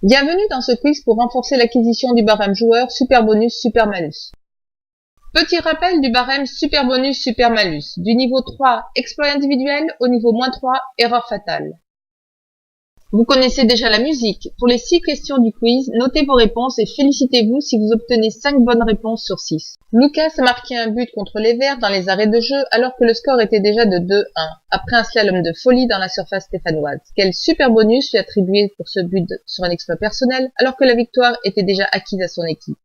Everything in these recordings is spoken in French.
Bienvenue dans ce quiz pour renforcer l'acquisition du barème joueur Super Bonus Super Malus. Petit rappel du barème Super Bonus Super Malus, du niveau 3 exploit individuel au niveau -3 erreur fatale. Vous connaissez déjà la musique. Pour les 6 questions du quiz, notez vos réponses et félicitez-vous si vous obtenez 5 bonnes réponses sur 6. Lucas a marqué un but contre les Verts dans les arrêts de jeu alors que le score était déjà de 2-1, après un slalom de folie dans la surface stéphanoise. Quel super bonus lui attribué pour ce but sur un exploit personnel alors que la victoire était déjà acquise à son équipe?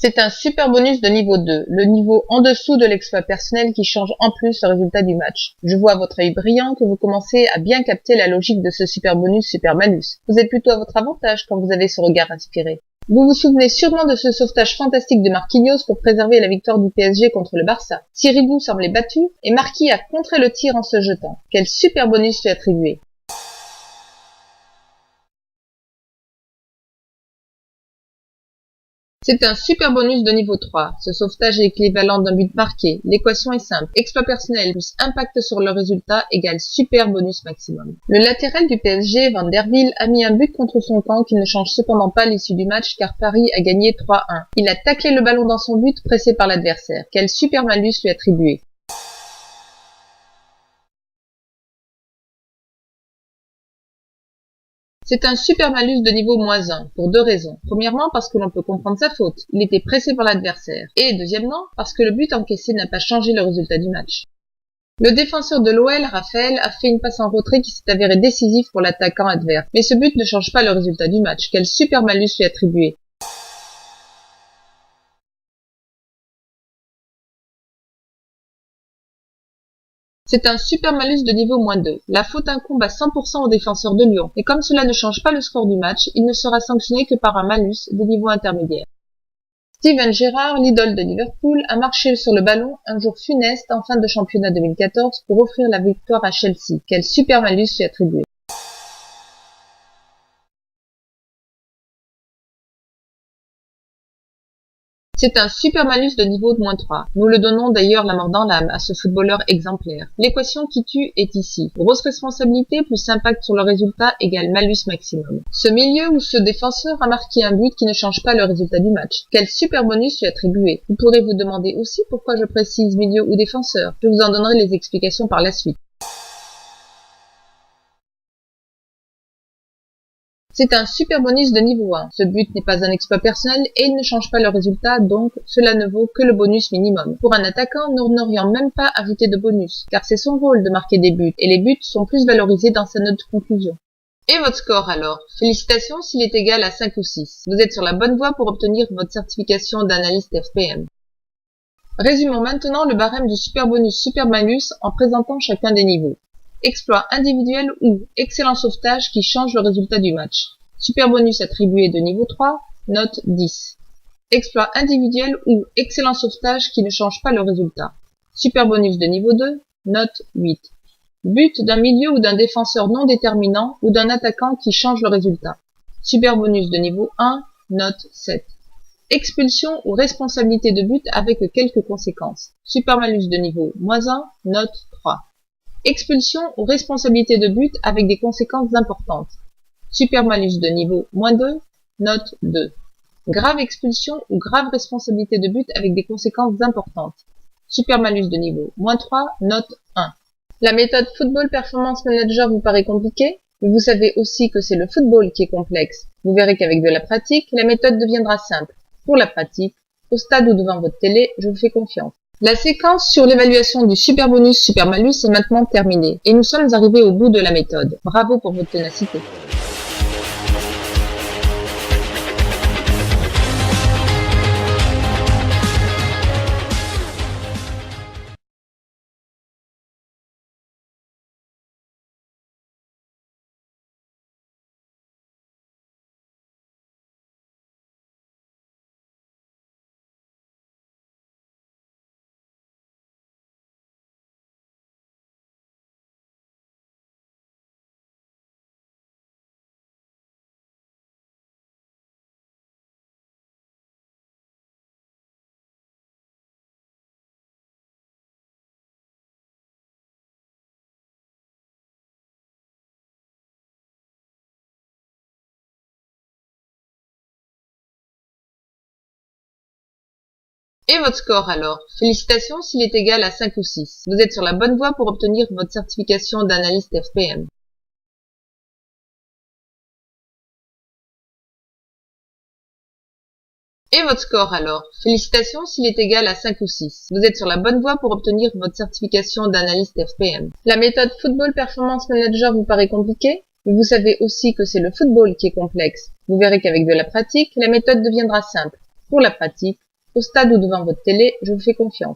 C'est un super bonus de niveau 2, le niveau en dessous de l'exploit personnel qui change en plus le résultat du match. Je vois à votre œil brillant que vous commencez à bien capter la logique de ce super bonus super malus. Vous êtes plutôt à votre avantage quand vous avez ce regard inspiré. Vous vous souvenez sûrement de ce sauvetage fantastique de Marquinhos pour préserver la victoire du PSG contre le Barça. Sirigu semblait battu et Marquis a contré le tir en se jetant. Quel super bonus lui attribué? C'est un super bonus de niveau 3. Ce sauvetage est équivalent d'un but marqué. L'équation est simple. Exploit personnel plus impact sur le résultat égale super bonus maximum. Le latéral du PSG, Van der Wiel, a mis un but contre son camp qui ne change cependant pas l'issue du match car Paris a gagné 3-1. Il a taclé le ballon dans son but pressé par l'adversaire. Quel super malus lui attribué? C'est un super malus de niveau -1, pour 2 raisons. Premièrement, parce que l'on peut comprendre sa faute. Il était pressé par l'adversaire. Et deuxièmement, parce que le but encaissé n'a pas changé le résultat du match. Le défenseur de l'OL, Raphaël, a fait une passe en retrait qui s'est avérée décisive pour l'attaquant adverse. Mais ce but ne change pas le résultat du match. Quel super malus lui attribué? C'est un super malus de niveau -2. La faute incombe à 100% au défenseur de Lyon. Et comme cela ne change pas le score du match, il ne sera sanctionné que par un malus de niveau intermédiaire. Steven Gerrard, l'idole de Liverpool, a marché sur le ballon un jour funeste en fin de championnat 2014 pour offrir la victoire à Chelsea. Quel super malus lui attribué? C'est un super malus de niveau de -3. Nous le donnons d'ailleurs la mort dans l'âme à ce footballeur exemplaire. L'équation qui tue est ici. Grosse responsabilité plus impact sur le résultat égale malus maximum. Ce milieu ou ce défenseur a marqué un but qui ne change pas le résultat du match. Quel super bonus lui attribué? Vous pourrez vous demander aussi pourquoi je précise milieu ou défenseur. Je vous en donnerai les explications par la suite. C'est un super bonus de niveau 1. Ce but n'est pas un exploit personnel et il ne change pas le résultat, donc cela ne vaut que le bonus minimum. Pour un attaquant, nous n'aurions même pas ajouté de bonus, car c'est son rôle de marquer des buts, et les buts sont plus valorisés dans sa note de conclusion. Et votre score alors? Félicitations s'il est égal à 5 ou 6. Vous êtes sur la bonne voie pour obtenir votre certification d'analyste FPM. Résumons maintenant le barème du super bonus super malus en présentant chacun des niveaux. Exploit individuel ou excellent sauvetage qui change le résultat du match. Super bonus attribué de niveau 3, note 10. Exploit individuel ou excellent sauvetage qui ne change pas le résultat. Super bonus de niveau 2, note 8. But d'un milieu ou d'un défenseur non déterminant ou d'un attaquant qui change le résultat. Super bonus de niveau 1, note 7. Expulsion ou responsabilité de but avec quelques conséquences. Super malus de niveau -1, note 3. Expulsion ou responsabilité de but avec des conséquences importantes. Super malus de niveau -2, note 2. Grave expulsion ou grave responsabilité de but avec des conséquences importantes. Super malus de niveau -3, note 1. La méthode Football Performance Manager vous paraît compliquée? Mais vous savez aussi que c'est le football qui est complexe. Vous verrez qu'avec de la pratique, la méthode deviendra simple. Pour la pratique, au stade ou devant votre télé, je vous fais confiance. La séquence sur l'évaluation du super bonus super malus est maintenant terminée et nous sommes arrivés au bout de la méthode. Bravo pour votre ténacité. Et votre score alors? Félicitations s'il est égal à 5 ou 6. Vous êtes sur la bonne voie pour obtenir votre certification d'analyste FPM. Et votre score alors? Félicitations s'il est égal à 5 ou 6. Vous êtes sur la bonne voie pour obtenir votre certification d'analyste FPM. La méthode Football Performance Manager vous paraît compliquée? Mais vous savez aussi que c'est le football qui est complexe. Vous verrez qu'avec de la pratique, la méthode deviendra simple. Pour la pratique, au stade ou devant votre télé, je vous fais confiance.